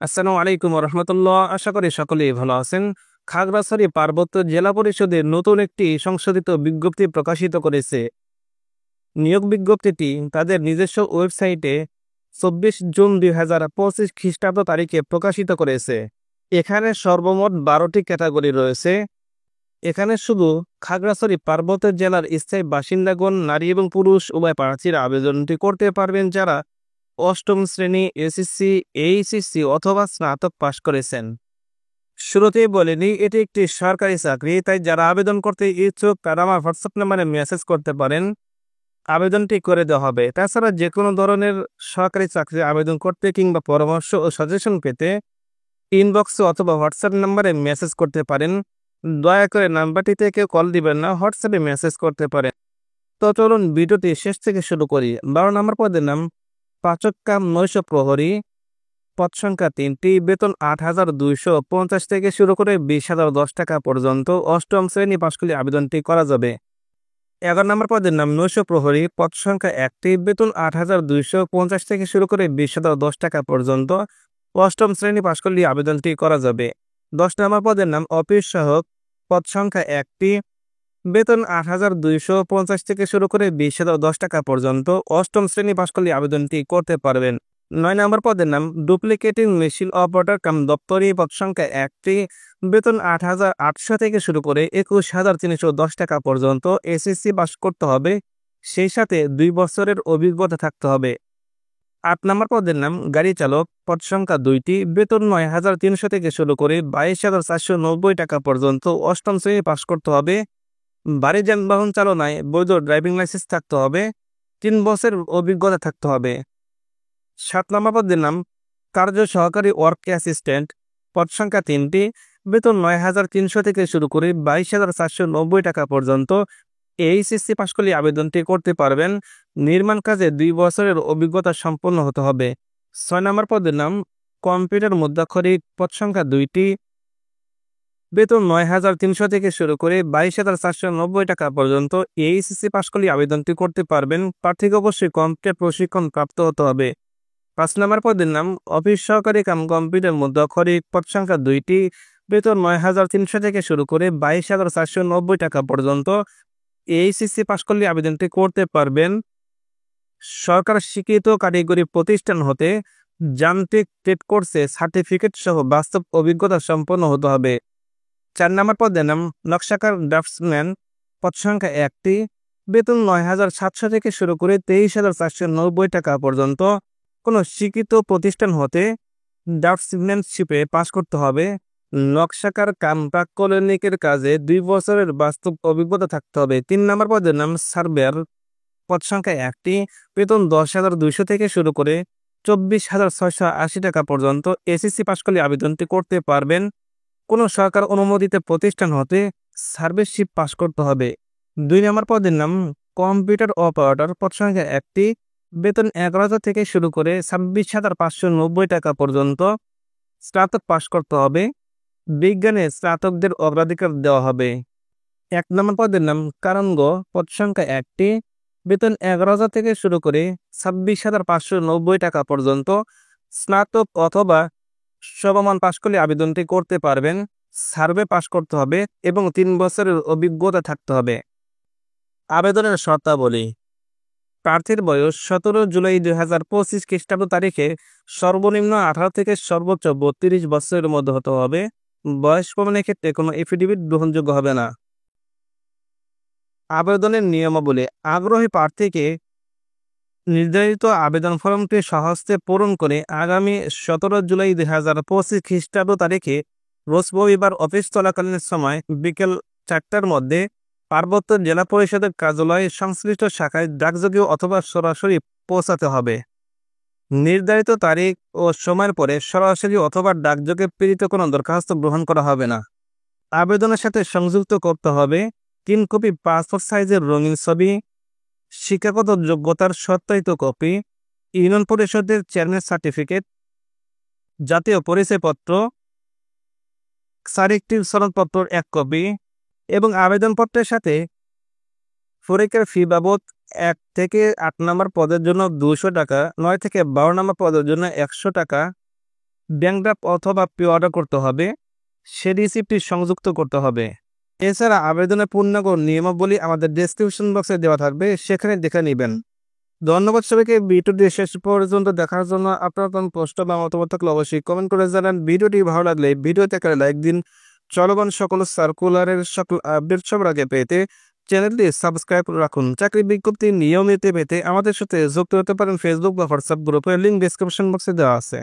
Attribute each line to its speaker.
Speaker 1: আসসালামু আলাইকুম রহমতুল্লাহ। আশা করি সকলেই ভালো আছেন। খাগড়াছড়ি পার্বত্য জেলা পরিষদের নতুন একটি সংশোধিত বিজ্ঞপ্তি প্রকাশিত করেছে। নিয়োগ বিজ্ঞপ্তিটি তাদের নিজস্ব ওয়েবসাইটে 24 জুন 2025 খ্রিস্টাব্দ তারিখে প্রকাশিত করেছে। এখানে সর্বমোট 12টি ক্যাটাগরি রয়েছে। এখানে শুধু খাগড়াছড়ি পার্বত্য জেলার স্থায়ী বাসিন্দাগণ নারী এবং পুরুষ উভয় প্রার্থীরা আবেদনটি করতে পারবেন যারা অষ্টম শ্রেণী, এসএসসি, এইচএসসি অথবা স্নাতক পাশ করেছেন। শুরুতেই বলেনি এটি একটি সরকারি চাকরি, তাই যারা আবেদন করতে ইচ্ছুক তারা আমার হোয়াটসঅ্যাপ নাম্বারে মেসেজ করতে পারেন, আবেদনটি করে দেওয়া হবে। তাছাড়া যে কোনো ধরনের সরকারি চাকরি আবেদন করতে কিংবা পরামর্শ ও সাজেশন পেতে ইনবক্সে অথবা হোয়াটসঅ্যাপ নাম্বারে মেসেজ করতে পারেন। দয়া করে নাম্বারটিতে কেউ কল দিবেন না, হোয়াটসঅ্যাপে মেসেজ করতে পারেন। তো চলুন ভিডিওটি শেষ থেকে শুরু করি। 12 নম্বর পদের নাম পাচক কাম 900 প্রহরী, পদ সংখ্যা 3টি, বেতন 8,250 থেকে শুরু করে 20,010 টাকা পর্যন্ত। অষ্টম শ্রেণী পাশ করলে আবেদনটি করা যাবে। 11 নম্বর পদের নাম 900 প্রহরী, পদ সংখ্যা 1টি, বেতন 8,250 থেকে শুরু করে 20,010 টাকা পর্যন্ত। অষ্টম শ্রেণী পাশ করলে আবেদনটি করা যাবে। 10 নম্বর পদের নাম অফিস সহায়ক, পদ সংখ্যা 1টি, বেতন 8,250 থেকে শুরু করে 20,010 টাকা পর্যন্ত। অষ্টম শ্রেণী পাশ করলে আবেদনটি করতে পারবেন। 9 নম্বর পদের নাম ডুপ্লিকেটিং মেশিন অপারেটর কাম দপ্তরি, পদ সংখ্যা 1টি, বেতন 8,800 থেকে শুরু করে 21,310 টাকা পর্যন্ত। এসএসসি পাস করতে হবে, সেই সাথে 2 বছরের অভিজ্ঞতা থাকতে হবে। 8 নম্বর পদের নাম গাড়ি চালক, পদ সংখ্যা 2টি, বেতন 9,300 থেকে শুরু করে 22,490 টাকা পর্যন্ত। অষ্টম শ্রেণী পাস করতে হবে। ভারী যানবাহন চালনায় বৈধ ড্রাইভিং লাইসেন্স থাকতে হবে। 3 বছরের অভিজ্ঞতা থাকতে হবে। 7 নম্বর পদের নাম কার্য সহকারী ওয়ার্ক অ্যাসিস্ট্যান্ট, পদ সংখ্যা 3টি, বেতন 9,300 থেকে শুরু করে 22,490 টাকা পর্যন্ত। এইচএসসি পাশ করলে আবেদনটি করতে পারবেন। নির্মাণ কাজে 2 বছরের অভিজ্ঞতা সম্পন্ন হতে হবে। 6 নম্বর পদের নাম কম্পিউটার মুদ্রাক্ষরিক, পদ সংখ্যা 2টি, বেতন 9,300 থেকে শুরু করে 22,490 টাকা পর্যন্ত। এইচএসসি পাশ করলে আবেদনটি করতে পারবেন। প্রার্থীকে অবশ্যই কম্পিউটার প্রশিক্ষণ প্রাপ্ত হতে হবে। 5 নম্বর পদের নাম অফিস সহকারী কাম কম্পিউটার মুদ্রাক্ষরিক, পদ সংখ্যা 2টি, বেতন 9,300 থেকে শুরু করে 22,490 টাকা পর্যন্ত। এইচএসসি পাশ করলে আবেদনটি করতে পারবেন। সরকার স্বীকৃত কারিগরি প্রতিষ্ঠান হতে যান্ত্রিক ট্রেড কোর্সে সার্টিফিকেট সহ বাস্তব অভিজ্ঞতা সম্পন্ন হতে হবে। 4 নম্বর পদের নাম নকশাকার ড্রাফটসম্যান, পদ সংখ্যা 1টি, বেতন 9,700 থেকে শুরু করে 23,490 টাকা পর্যন্ত। কোনো স্বীকৃত প্রতিষ্ঠান হতে ড্রাফটসম্যানশিপে পাশ করতে হবে। নকশাকার কাম প্রাক্কলনিকের কাজে 2 বছরের বাস্তব অভিজ্ঞতা থাকতে হবে। 3 নম্বর পদের নাম সার্ভেয়ার, পদ সংখ্যা 1টি, বেতন 10,200 থেকে শুরু করে 24,680 টাকা পর্যন্ত। এসএসসি পাশ করলে আবেদনটি করতে পারবেন। কোনো সরকার অনুমোদিত প্রতিষ্ঠান হতে সার্ভিসশিপ পাস করতে হবে। 2 নম্বর পদের নাম কম্পিউটার অপারেটর, পদ সংখ্যা 1টি, বেতন 11,000 থেকে শুরু করে 26,590 টাকা পর্যন্ত। স্নাতক পাস করতে হবে। বিজ্ঞানে স্নাতকদের অগ্রাধিকার দেওয়া হবে। 1 নম্বর পদের নাম কারঙ্গ, পদ সংখ্যা 1টি, বেতন 11,000 থেকে শুরু করে 26,590 টাকা পর্যন্ত। স্নাতক অথবা সমমান পাশ করলে আবেদনটি করতে পারবেন। সার্ভে পাশ করতে হবে এবং 3 বছরের অভিজ্ঞতা থাকতে হবে। আবেদনের শর্তাবলী: প্রার্থীর বয়স 17 জুলাই 2025 খ্রিস্টাব্দ তারিখে সর্বনিম্ন 18 থেকে সর্বোচ্চ 32 বছরের মধ্যে হতে হবে। বয়স প্রমাণের ক্ষেত্রে কোনো এফিডেভিট গ্রহণযোগ্য হবে না। আবেদনের নিয়মাবলী: আগ্রহী প্রার্থীকে নির্ধারিত আবেদন ফর্মটি স্বহস্তে পূরণ করে আগামী 17 জুলাই 2025 খ্রিস্টাব্দ তারিখে রোজ রবিবার অফিস চলাকালীন সময় বিকেল 4টার মধ্যে পার্বত্য জেলা পরিষদের কার্যালয়ে সংশ্লিষ্ট শাখায় ডাকযোগে অথবা সরাসরি পৌঁছাতে হবে। নির্ধারিত তারিখ ও সময়ের পরে সরাসরি অথবা ডাকযোগে প্রেরিত কোনো দরখাস্ত গ্রহণ করা হবে না। আবেদনের সাথে সংযুক্ত করতে হবে 3 কপি পাসপোর্ট সাইজের রঙিন ছবি, শিক্ষাগত যোগ্যতার সত্যায়িত কপি, ইউনিয়ন পরিষদের চেয়ারম্যান সার্টিফিকেট, জাতীয় পরিচয়পত্র, চারিত্রিক সনদপত্র 1 কপি এবং আবেদনপত্রের সাথে পরীক্ষার ফি বাবদ 1 থেকে 8 নম্বর পদের জন্য 200 টাকা, 9 থেকে 12 নম্বর পদের জন্য 100 টাকা, ব্যাংক ড্রাফট অথবা পে অর্ডার করতে হবে, সে রিসিপ্টটি সংযুক্ত করতে হবে। এছাড়া আবেদনের পূর্ণাঙ্গ নিয়মাবলী আমাদের ডেসক্রিপশন বক্সে দেওয়া থাকবে, সেখানে দেখে নেবেন। ধন্যবাদ সবাইকে ভিডিওটি শেষ পর্যন্ত দেখার জন্য। আপনার কোনো প্রশ্ন বা মতামত থাকলে অবশ্যই কমেন্ট করে জানান। ভিডিওটি ভালো লাগলে ভিডিওতে একটা লাইক দিন। চলমান সকল সার্কুলারের সকল আপডেট সবার আগে পেতে চ্যানেলটি সাবস্ক্রাইব করে রাখুন। চাকরি বিজ্ঞপ্তি নিয়মিত পেতে আমাদের সাথে যুক্ত হতে পারেন ফেসবুক বা হোয়াটসঅ্যাপ গ্রুপের লিঙ্ক ডেসক্রিপশন বক্সে দেওয়া আছে।